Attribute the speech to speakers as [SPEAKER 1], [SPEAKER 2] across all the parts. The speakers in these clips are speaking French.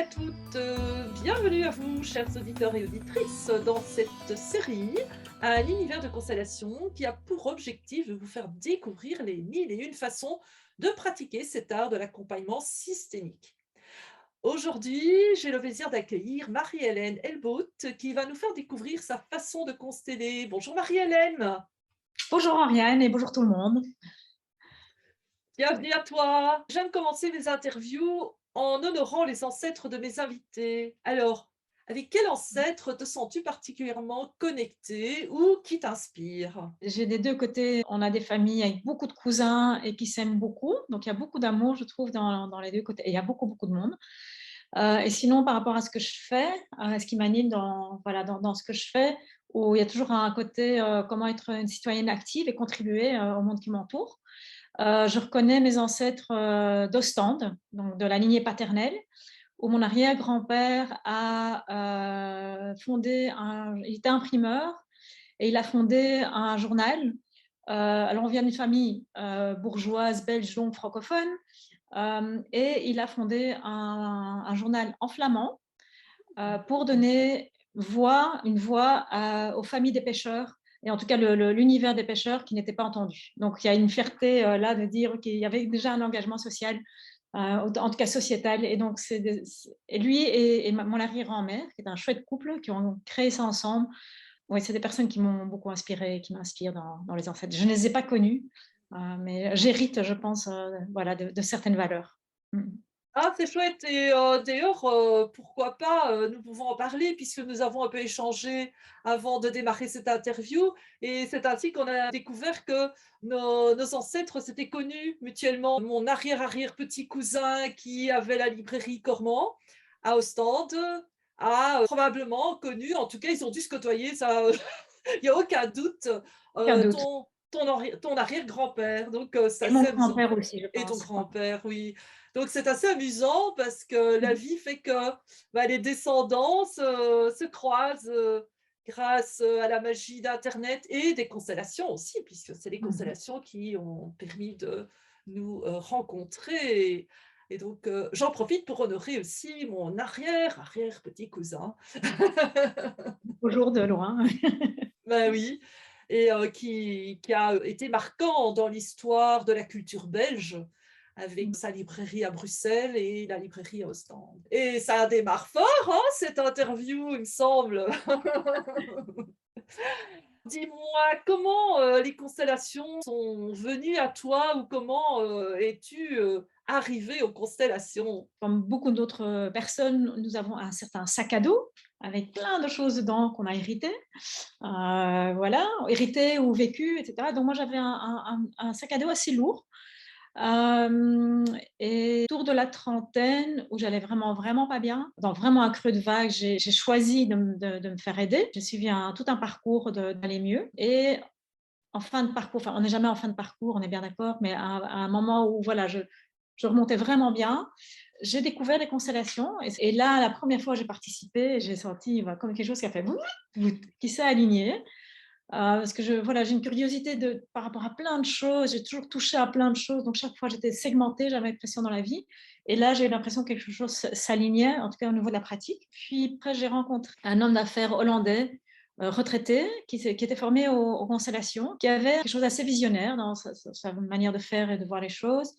[SPEAKER 1] à toutes, bienvenue à vous, chers auditeurs et auditrices, dans cette série, un univers de constellation qui a pour objectif de vous faire découvrir les mille et une façons de pratiquer cet art de l'accompagnement systémique. Aujourd'hui, j'ai le plaisir d'accueillir Marie-Hélène Elbaut qui va nous faire découvrir sa façon de consteller. Bonjour Marie-Hélène,
[SPEAKER 2] Bonjour Ariane et bonjour tout le monde.
[SPEAKER 1] bienvenue à toi. Je viens de commencer mes interviews en honorant les ancêtres de mes invités. Alors, avec quel ancêtre te sens-tu particulièrement connecté ou qui t'inspire?
[SPEAKER 2] J'ai des deux côtés, on a des familles avec beaucoup de cousins et qui s'aiment beaucoup, donc il y a beaucoup d'amour, je trouve, dans les deux côtés, et il y a beaucoup, beaucoup de monde. Et sinon, par rapport à ce que je fais, ce qui m'anime voilà, dans ce que je fais, où il y a toujours un côté comment être une citoyenne active et contribuer au monde qui m'entoure. Je reconnais mes ancêtres d'Ostende, donc de la lignée paternelle, où mon arrière-grand-père a fondé il était imprimeur et il a fondé un journal. Alors, on vient d'une famille bourgeoise, belge, donc francophone, et il a fondé un journal en flamand pour donner une voix aux familles des pêcheurs, et en tout cas l'univers des pêcheurs qui n'était pas entendu. Donc, il y a une fierté là de dire qu'il y avait déjà un engagement social, en tout cas sociétal. Et donc, et lui et mon arrière-grand-mère, qui est un chouette couple, qui ont créé ça ensemble. Oui, c'est des personnes qui m'ont beaucoup inspirée et qui m'inspirent dans les ancêtres. Je ne les ai pas connus, mais j'hérite, je pense, voilà, de certaines valeurs. Mm.
[SPEAKER 1] Ah, c'est chouette et d'ailleurs, pourquoi pas, nous pouvons en parler puisque nous avons un peu échangé avant de démarrer cette interview et c'est ainsi qu'on a découvert que nos ancêtres s'étaient connus mutuellement. Mon arrière-arrière petit cousin qui avait la librairie Cormand à Ostende a, probablement connu, en tout cas ils ont dû se côtoyer, ça, il y a aucun doute,
[SPEAKER 2] Aucun doute.
[SPEAKER 1] ton arrière-grand-père, donc c'est
[SPEAKER 2] Et mon
[SPEAKER 1] assez amusant
[SPEAKER 2] grand-père aussi, je
[SPEAKER 1] et ton
[SPEAKER 2] pense. Ouais.
[SPEAKER 1] grand-père, oui. Donc c'est assez amusant parce que la vie fait que, bah, les descendants se croisent, grâce, à la magie d'internet et des constellations aussi, puisque c'est les
[SPEAKER 2] Mhm.
[SPEAKER 1] constellations qui ont permis de nous, rencontrer et donc j'en profite pour honorer aussi mon arrière petit cousin.
[SPEAKER 2] Toujours de loin.
[SPEAKER 1] Bah oui et qui a été marquant dans l'histoire de la culture belge, avec sa librairie à Bruxelles et la librairie à Ostende. Et ça démarre fort, hein, cette interview, il me semble. Dis-moi, comment, les constellations sont venues à toi ou comment, es-tu, arrivée aux constellations?
[SPEAKER 2] Comme beaucoup d'autres personnes, nous avons un certain sac à dos avec plein de choses dedans qu'on a hérité, voilà, hérité ou vécu, etc. Donc moi j'avais un sac à dos assez lourd. Euh, et autour de la trentaine, où j'allais vraiment, vraiment pas bien, dans vraiment un creux de vague, j'ai choisi de me faire aider. J'ai suivi tout un parcours d'aller mieux. Et en fin de parcours, enfin, on n'est jamais en fin de parcours, on est bien d'accord, mais à un moment où voilà, je remontais vraiment bien, j'ai découvert les constellations. Et là, la première fois où j'ai participé, j'ai senti comme quelque chose qui a fait qui s'est aligné. Parce que voilà, j'ai une curiosité par rapport à plein de choses, j'ai toujours touché à plein de choses, donc chaque fois j'étais segmentée, j'avais l'impression dans la vie, et là j'ai eu l'impression que quelque chose s'alignait, en tout cas au niveau de la pratique. Puis après j'ai rencontré un homme d'affaires hollandais, retraité, qui était formé aux constellations, qui avait quelque chose d'assez visionnaire dans sa manière de faire et de voir les choses.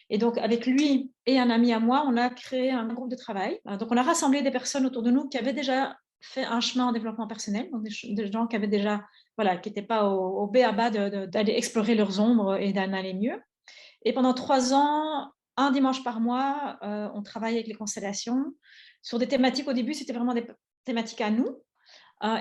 [SPEAKER 2] Et donc, avec lui et un ami à moi, on a créé un groupe de travail. Donc, on a rassemblé des personnes autour de nous qui avaient déjà fait un chemin en développement personnel, donc des gens qui avaient déjà, voilà, qui n'étaient pas au b à bas d'aller explorer leurs ombres et d'en aller mieux. Et pendant 3 ans, un dimanche par mois, on travaillait avec les constellations sur des thématiques. Au début, c'était vraiment des thématiques à nous.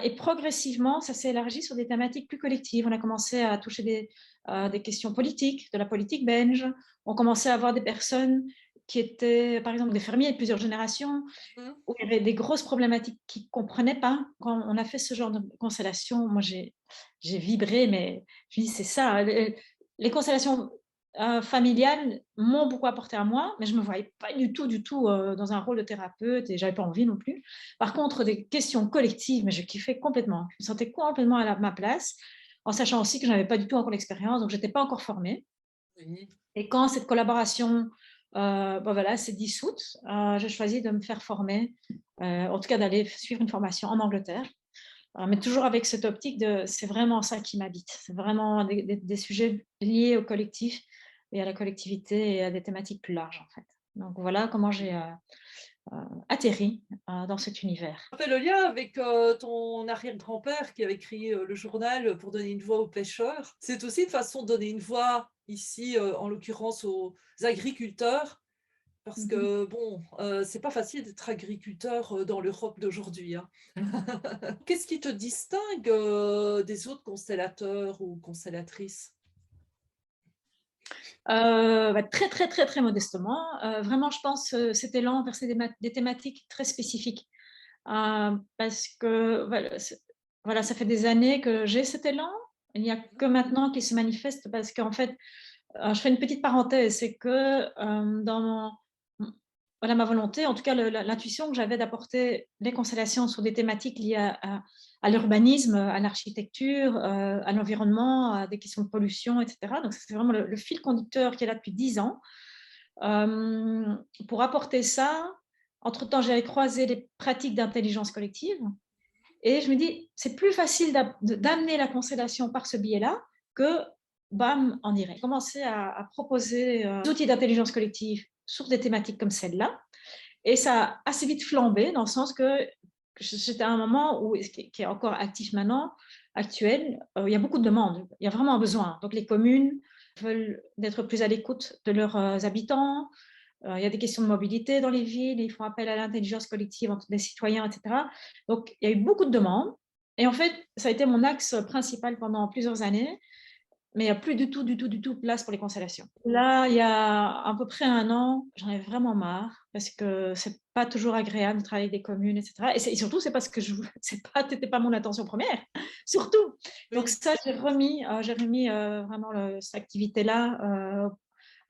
[SPEAKER 2] Et progressivement, ça s'est élargi sur des thématiques plus collectives. On a commencé à toucher des questions politiques, de la politique belge. On commençait à avoir des personnes qui étaient, par exemple, des fermiers de plusieurs générations,
[SPEAKER 1] Mmh.
[SPEAKER 2] où il y avait des grosses problématiques qu'ils ne comprenaient pas. Quand on a fait ce genre de constellation, moi, j'ai vibré, mais je me dis, c'est ça. Les constellations familiales m'ont beaucoup apporté à moi, mais je ne me voyais pas du tout dans un rôle de thérapeute et je n'avais pas envie non plus. Par contre, des questions collectives, mais je kiffais complètement. Je me sentais complètement à ma place, en sachant aussi que je n'avais pas du tout encore l'expérience, donc je n'étais pas encore formée.
[SPEAKER 1] Oui.
[SPEAKER 2] Et quand cette collaboration voilà, c'est dissoute. J'ai choisi de me faire former, en tout cas d'aller suivre une formation en Angleterre. Mais toujours avec cette optique de c'est vraiment ça qui m'habite. C'est vraiment des sujets liés au collectif et à la collectivité et à des thématiques plus larges, en fait. Donc voilà comment j'ai atterri dans cet univers.
[SPEAKER 1] On fait le lien avec ton arrière-grand-père qui avait écrit le journal pour donner une voix aux pêcheurs. C'est aussi une façon de donner une voix ici, en l'occurrence aux agriculteurs, parce
[SPEAKER 2] Mhm.
[SPEAKER 1] que bon, c'est pas facile d'être agriculteur dans l'Europe d'aujourd'hui, hein. Qu'est-ce qui te distingue des autres constellateurs ou constellatrices?
[SPEAKER 2] Très, très, très, très modestement. Vraiment, je pense cet élan vers des thématiques très spécifiques. Parce que voilà, ça fait des années que j'ai cet élan. Il n'y a que maintenant qu'il se manifeste parce qu'en fait, je fais une petite parenthèse, c'est que dans voilà, ma volonté, en tout cas l'intuition que j'avais d'apporter les constellations sur des thématiques liées à l'urbanisme, à l'architecture, à l'environnement, à des questions de pollution, etc. Donc c'est vraiment le fil conducteur qui est là depuis 10 ans. Pour apporter ça, entre-temps, j'avais croisé les pratiques d'intelligence collective et je me dis, c'est plus facile d'amener la constellation par ce biais-là que, bam, en direct. J'ai commencé à proposer des outils d'intelligence collective sur des thématiques comme celle-là et ça a assez vite flambé dans le sens que j'étais à un moment où, qui est encore actif maintenant, actuel, il y a beaucoup de demandes, il y a vraiment un besoin. Donc les communes veulent être plus à l'écoute de leurs habitants, il y a des questions de mobilité dans les villes, ils font appel à l'intelligence collective entre des citoyens, etc. Donc, il y a eu beaucoup de demandes. Et en fait, ça a été mon axe principal pendant plusieurs années, mais il n'y a plus du tout, du tout, du tout place pour les constellations. Là, il y a à peu près un an, j'en ai vraiment marre parce que c'est pas toujours agréable de travailler avec des communes, etc. Et surtout, c'est parce que c'était pas mon intention première, surtout. Donc
[SPEAKER 1] Oui.
[SPEAKER 2] ça, j'ai remis vraiment cette activité-là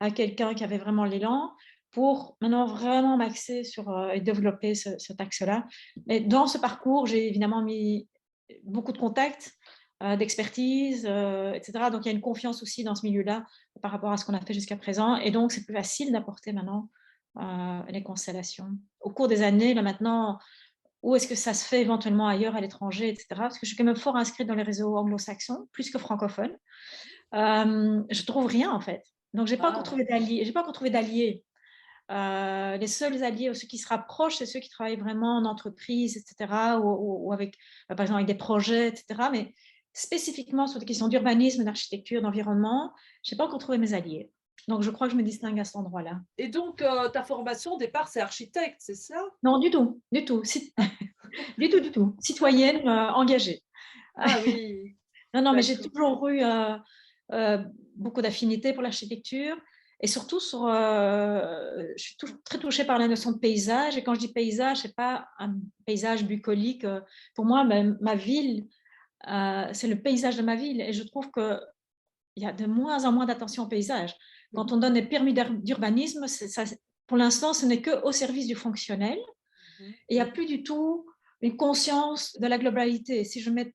[SPEAKER 2] à quelqu'un qui avait vraiment l'élan pour maintenant vraiment m'axer sur et développer cet axe-là. Mais dans ce parcours, j'ai évidemment mis beaucoup de contacts, d'expertise, etc. Donc il y a une confiance aussi dans ce milieu-là par rapport à ce qu'on a fait jusqu'à présent. Et donc c'est plus facile d'apporter maintenant les constellations. Au cours des années, là maintenant, où est-ce que ça se fait éventuellement ailleurs, à l'étranger, etc. Parce que je suis quand même fort inscrite dans les réseaux anglo-saxons, plus que francophones. Je trouve rien en fait. Donc j'ai pas encore
[SPEAKER 1] Ah.
[SPEAKER 2] trouvé d'alliés. J'ai pas encore trouvé d'alliés. Les seuls alliés, ceux qui se rapprochent, c'est ceux qui travaillent vraiment en entreprise, etc., ou avec, par exemple, avec des projets, etc. Mais spécifiquement sur des questions d'urbanisme, d'architecture, d'environnement, je n'ai pas encore trouvé mes alliés. Donc, je crois que je me distingue à cet endroit-là.
[SPEAKER 1] Et donc, ta formation au départ, c'est architecte, c'est ça?
[SPEAKER 2] Non, du tout, du tout. Du tout, du tout. Citoyenne engagée.
[SPEAKER 1] Ah oui,
[SPEAKER 2] Non, non, mais j'ai
[SPEAKER 1] d'accord.
[SPEAKER 2] toujours eu euh, beaucoup d'affinités pour l'architecture et surtout je suis très touchée par la notion de paysage. Et quand je dis paysage, c'est pas un paysage bucolique. Pour moi, ma ville, c'est le paysage de ma ville. Et je trouve qu'il y a de moins en moins d'attention au paysage. Quand on donne des permis d'urbanisme, pour l'instant, ce n'est qu'au service du fonctionnel.
[SPEAKER 1] Mhm.
[SPEAKER 2] Et il n'y a plus du tout une conscience de la globalité. Si je mets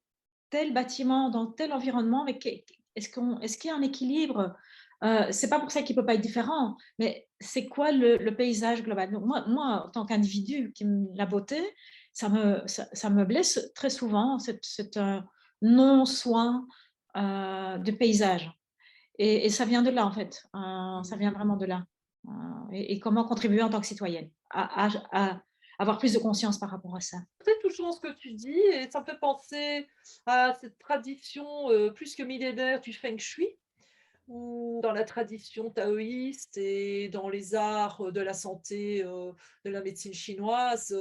[SPEAKER 2] tel bâtiment dans tel environnement, mais est-ce qu'il y a un équilibre? C'est pas pour ça qu'il peut pas être différent, mais c'est quoi le paysage global? Donc moi, en tant qu'individu qui aime la beauté, ça me blesse très souvent, cette non-soin du paysage. Et ça vient de là, en fait. Ça
[SPEAKER 1] Mhm.
[SPEAKER 2] vient vraiment de là. Et comment contribuer en tant que citoyenne à avoir plus de conscience par rapport à ça.
[SPEAKER 1] C'est toujours ce que tu dis et ça me fait penser à cette tradition plus que millénaire du feng shui, ou dans la tradition taoïste et dans les arts de la santé, de la médecine chinoise,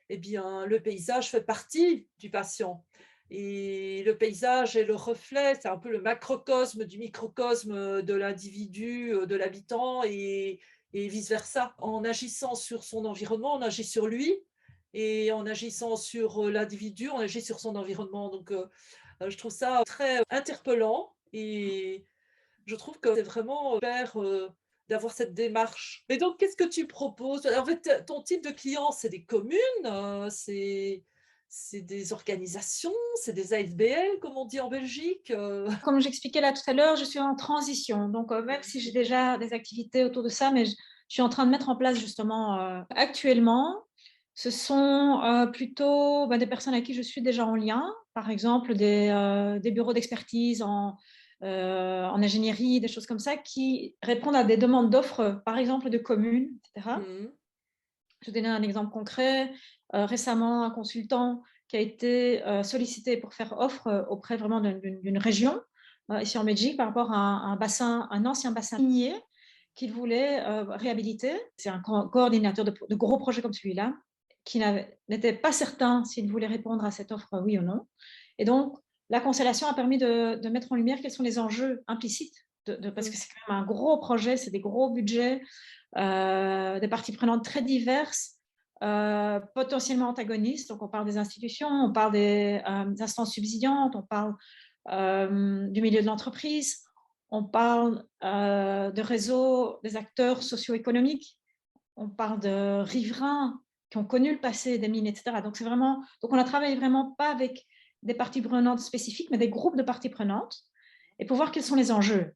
[SPEAKER 1] eh bien, le paysage fait partie du patient. Et le paysage est le reflet, c'est un peu le macrocosme du microcosme de l'individu, de l'habitant et vice-versa. En agissant sur son environnement, on agit sur lui et en agissant sur l'individu, on agit sur son environnement. Donc, je trouve ça très interpellant et je trouve que c'est vraiment super, d'avoir cette démarche. Mais donc qu'est-ce que tu proposes? En fait, ton type de client, c'est des communes, c'est des organisations, c'est des ASBL comme on dit en Belgique,
[SPEAKER 2] Comme j'expliquais là tout à l'heure, je suis en transition. Donc, même si j'ai déjà des activités autour de ça, mais je suis en train de mettre en place justement actuellement. Ce sont plutôt des personnes avec qui je suis déjà en lien, par exemple des bureaux d'expertise en ingénierie, des choses comme ça, qui répondent à des demandes d'offres, par exemple de communes, etc.
[SPEAKER 1] Mhm.
[SPEAKER 2] Je vais donner un exemple concret. Récemment, un consultant qui a été sollicité pour faire offre auprès vraiment d'une région, ici en Belgique, par rapport à un bassin, un ancien bassin minier qu'il voulait réhabiliter. C'est un coordinateur de gros projets comme celui-là, qui n'était pas certain s'il voulait répondre à cette offre, oui ou non. Et donc, la constellation a permis de mettre en lumière quels sont les enjeux implicites, parce que c'est quand même un gros projet, c'est des gros budgets, des parties prenantes très diverses, potentiellement antagonistes. Donc, on parle des institutions, on parle des instances subsidiantes, on parle du milieu de l'entreprise, on parle de réseaux des acteurs socio-économiques, on parle de riverains qui ont connu le passé des mines, etc. Donc, on a travaillé vraiment pas avec des parties prenantes spécifiques, mais des groupes de parties prenantes, et pour voir quels sont les enjeux.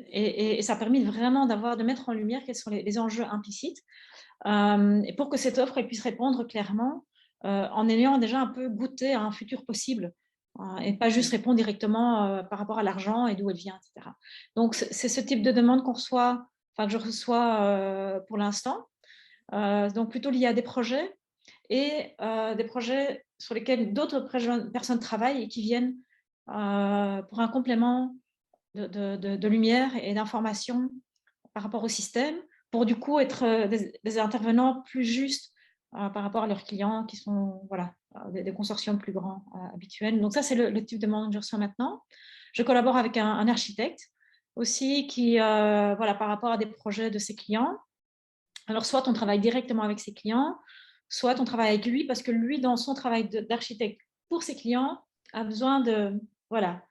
[SPEAKER 2] Et ça a permis vraiment de mettre en lumière quels sont les enjeux implicites, et pour que cette offre elle puisse répondre clairement en ayant déjà un peu goûté à un futur possible, et pas juste répondre directement par rapport à l'argent et d'où elle vient, etc. Donc, c'est ce type de demande que je reçois pour l'instant, donc plutôt lié à des projets et des projets sur lesquels d'autres personnes travaillent et qui viennent pour un complément de lumière et d'information par rapport au système, pour du coup être des intervenants plus justes par rapport à leurs clients qui sont voilà, des consortiums plus grands habituels. Donc ça, c'est le type de demande que je reçois maintenant. Je collabore avec un architecte aussi qui, voilà, par rapport à des projets de ses clients. Alors, soit on travaille directement avec ses clients, soit on travaille avec lui parce que lui, dans son travail d'architecte pour ses clients, a besoin de… Voilà.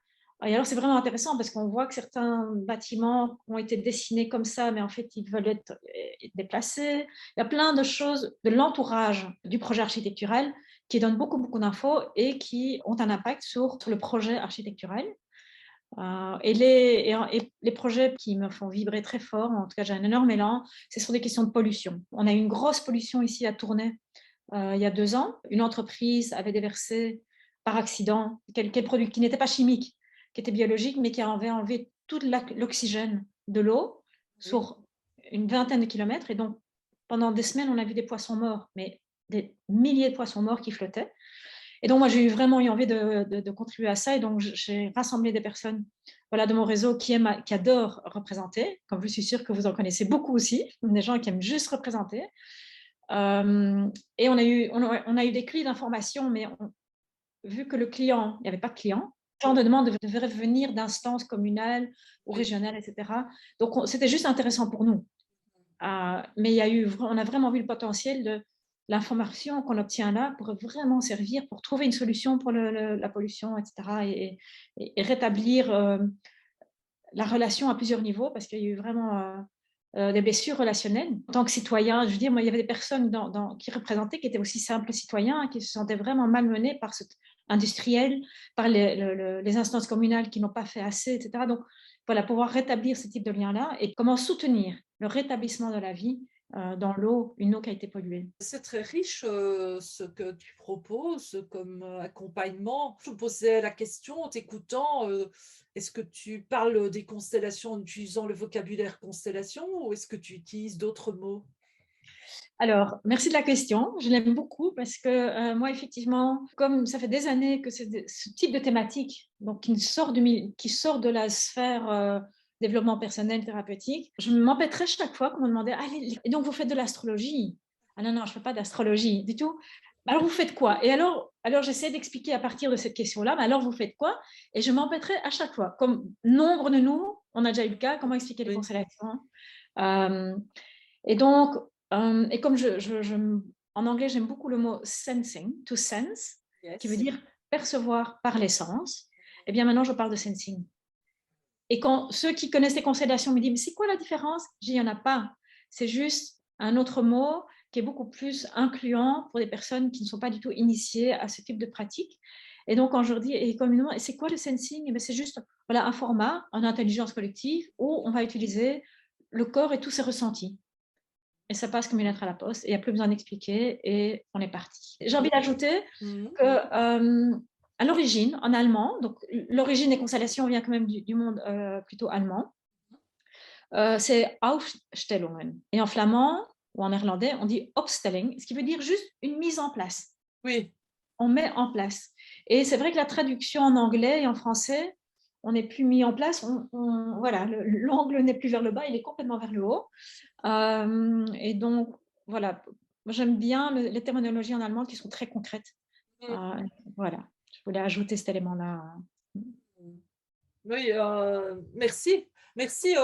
[SPEAKER 2] Et alors, c'est vraiment intéressant parce qu'on voit que certains bâtiments ont été dessinés comme ça, mais en fait, ils veulent être déplacés. Il y a plein de choses de l'entourage du projet architectural qui donnent beaucoup, beaucoup d'infos et qui ont un impact sur le projet architectural. Et les projets qui me font vibrer très fort, en tout cas j'ai un énorme élan, ce sont des questions de pollution. On a eu une grosse pollution ici à Tournai il y a 2 ans. Une entreprise avait déversé par accident quel produit qui n'était pas chimique, qui était biologique, mais qui avait enlevé tout l'oxygène de l'eau
[SPEAKER 1] Oui.
[SPEAKER 2] sur une vingtaine de kilomètres. Et donc, pendant des semaines, on a vu des poissons morts, mais des milliers de poissons morts qui flottaient. Et donc, moi, j'ai vraiment eu envie de contribuer à ça. Et donc, j'ai rassemblé des personnes voilà, de mon réseau qui adorent représenter, comme je suis sûre que vous en connaissez beaucoup aussi, des gens qui aiment juste représenter. Et on a eu des clés d'information, mais vu que le client, il n'y avait pas de client, le genre de demande devait venir d'instances communales ou
[SPEAKER 1] Oui.
[SPEAKER 2] régionales, etc. Donc, c'était juste intéressant pour nous. Mais on a vraiment vu le potentiel de l'information qu'on obtient là pour vraiment servir pour trouver une solution pour la pollution, etc. Et rétablir la relation à plusieurs niveaux parce qu'il y a eu vraiment des blessures relationnelles. En tant que citoyen, je veux dire, moi, il y avait des personnes qui représentaient, qui étaient aussi simples citoyens, qui se sentaient vraiment malmenés par cet industriel, par les instances communales qui n'ont pas fait assez, etc. Donc, voilà, pouvoir rétablir ce type de lien-là et comment soutenir le rétablissement de la vie dans l'eau, une eau qui a été polluée.
[SPEAKER 1] C'est très riche ce que tu proposes comme accompagnement. Je me posais la question en t'écoutant, est-ce que tu parles des constellations en utilisant le vocabulaire constellation ou est-ce que tu utilises d'autres mots?
[SPEAKER 2] Alors, merci de la question. Je l'aime beaucoup parce que moi, effectivement, comme ça fait des années que c'est ce type de thématique, donc qui sort de la sphère développement personnel thérapeutique, je m'empêterais chaque fois qu'on me demandait, allez, et donc vous faites de l'astrologie? Ah non, non, je ne fais pas d'astrologie du tout. Alors, vous faites quoi? Et alors j'essaie d'expliquer à partir de cette question-là, mais alors vous faites quoi? Et je m'empêterai à chaque fois. Comme nombre de nous, on a déjà eu le cas, comment expliquer les
[SPEAKER 1] Oui.
[SPEAKER 2] constellations? Euh, et donc, et comme en anglais, j'aime beaucoup le mot sensing, to sense, qui veut
[SPEAKER 1] Yes.
[SPEAKER 2] dire percevoir par les sens. Eh bien, maintenant, je parle de sensing. Et quand ceux qui connaissent les constellations me disent, mais c'est quoi la différence? Je dis, il n'y en a pas. C'est juste un autre mot qui est beaucoup plus incluant pour des personnes qui ne sont pas du tout initiées à ce type de pratique. Et donc, quand je leur dis, et communément, c'est quoi le sensing? C'est juste voilà, un format en intelligence collective où on va utiliser le corps et tous ses ressentis. et ça passe comme une lettre à la poste, et il n'y a plus besoin d'expliquer, et on est parti. J'ai envie d'ajouter que à l'origine, en allemand, donc l'origine des constellations vient quand même du monde plutôt allemand, c'est Aufstellungen. Et en flamand ou en néerlandais, on dit opstelling, ce qui veut dire juste une mise en place.
[SPEAKER 1] Oui.
[SPEAKER 2] On met en place. Et c'est vrai que la traduction en anglais et en français, on n'est plus mis en place. Voilà, l'angle n'est plus vers le bas, il est complètement vers le haut. Et donc, voilà, j'aime bien les terminologies en allemand qui sont très concrètes. Voilà, je voulais ajouter cet élément-là.
[SPEAKER 1] Oui, merci. Merci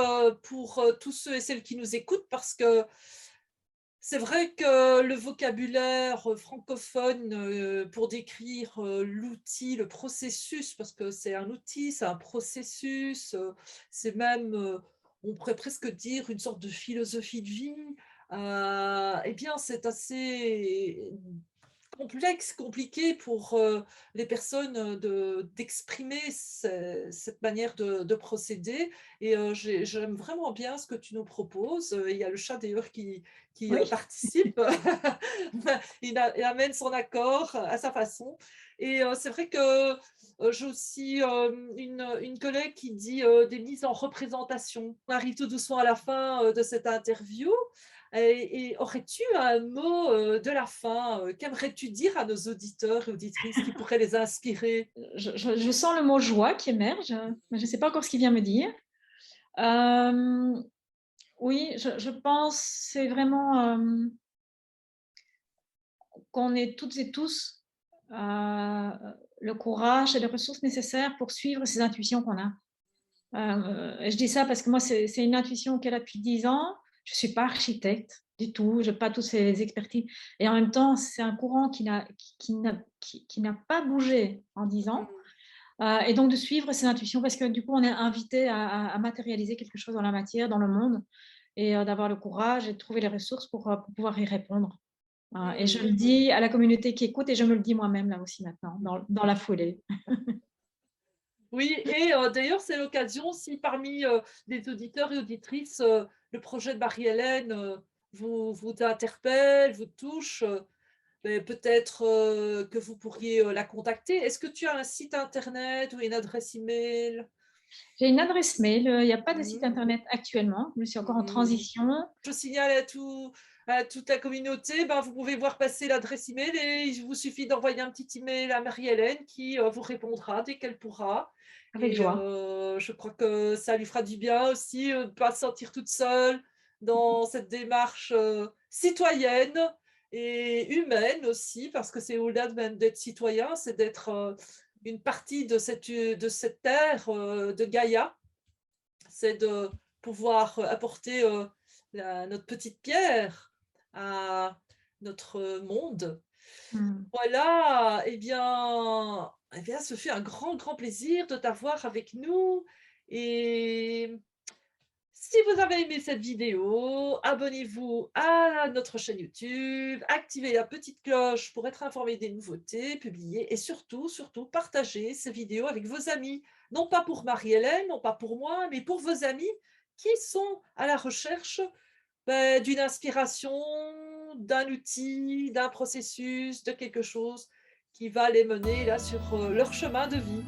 [SPEAKER 1] pour tous ceux et celles qui nous écoutent, parce que c'est vrai que le vocabulaire francophone pour décrire l'outil, le processus, parce que c'est un outil, c'est un processus, c'est même, on pourrait presque dire, une sorte de philosophie de vie, eh bien, c'est assez complexe, compliqué pour les personnes d'exprimer cette manière de procéder. Et j'aime vraiment bien ce que tu nous proposes. Il y a le chat d'ailleurs qui
[SPEAKER 2] Oui.
[SPEAKER 1] participe. Il amène son accord à sa façon. Et c'est vrai que j'ai aussi une collègue qui dit des mises en représentation. On arrive tout doucement à la fin de cette interview. Et aurais-tu un mot de la fin? Qu'aimerais-tu dire à nos auditeurs et auditrices qui pourrait les inspirer?
[SPEAKER 2] Je sens le mot joie qui émerge, mais je ne sais pas encore ce qu'il vient me dire. Oui, je pense c'est vraiment qu'on ait toutes et tous le courage et les ressources nécessaires pour suivre ces intuitions qu'on a. Et je dis ça parce que moi, c'est une intuition qu'elle a depuis 10 ans. Je ne suis pas architecte du tout, je n'ai pas toutes ces expertises. Et en même temps, c'est un courant qui n'a pas bougé en 10 ans. Et donc, de suivre ces intuitions, parce que du coup, on est invité à matérialiser quelque chose dans la matière, dans le monde, et d'avoir le courage et de trouver les ressources pour pouvoir y répondre. Et je le dis à la communauté qui écoute, et je me le dis moi-même là aussi maintenant, dans la foulée.
[SPEAKER 1] Oui, et d'ailleurs, c'est l'occasion, si parmi les auditeurs et auditrices, le projet de Marie-Hélène vous interpelle, vous touche, ben, peut-être que vous pourriez la contacter. Est-ce que tu as un site internet ou une adresse email?
[SPEAKER 2] J'ai une adresse mail, il n'y a pas de site internet actuellement, je suis encore en transition.
[SPEAKER 1] Je signale à toute la communauté, ben, vous pouvez voir passer l'adresse email et il vous suffit d'envoyer un petit email à Marie-Hélène qui vous répondra dès qu'elle pourra.
[SPEAKER 2] Avec
[SPEAKER 1] Et
[SPEAKER 2] joie.
[SPEAKER 1] je crois que ça lui fera du bien aussi de ne pas se sentir toute seule dans cette démarche citoyenne et humaine aussi, parce que c'est au-delà même d'être citoyen, c'est d'être une partie de cette terre de Gaïa. C'est de pouvoir apporter notre petite pierre à notre monde. Voilà, eh bien, ce fut un grand, grand plaisir de t'avoir avec nous. Et si vous avez aimé cette vidéo, abonnez-vous à notre chaîne YouTube, activez la petite cloche pour être informé des nouveautés publiées et surtout, surtout, partagez ces vidéos avec vos amis. Non pas pour Marie-Hélène, non pas pour moi, mais pour vos amis qui sont à la recherche d'une inspiration, d'un outil, d'un processus, de quelque chose qui va les mener là sur leur chemin de vie.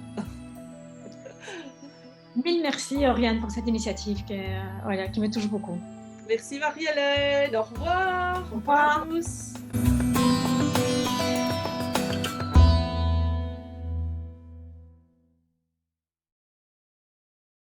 [SPEAKER 2] Mille merci, Oriane, pour cette initiative voilà, qui me touche beaucoup.
[SPEAKER 1] Merci Marie-Hélène, au revoir,
[SPEAKER 2] Au revoir.
[SPEAKER 1] à tous.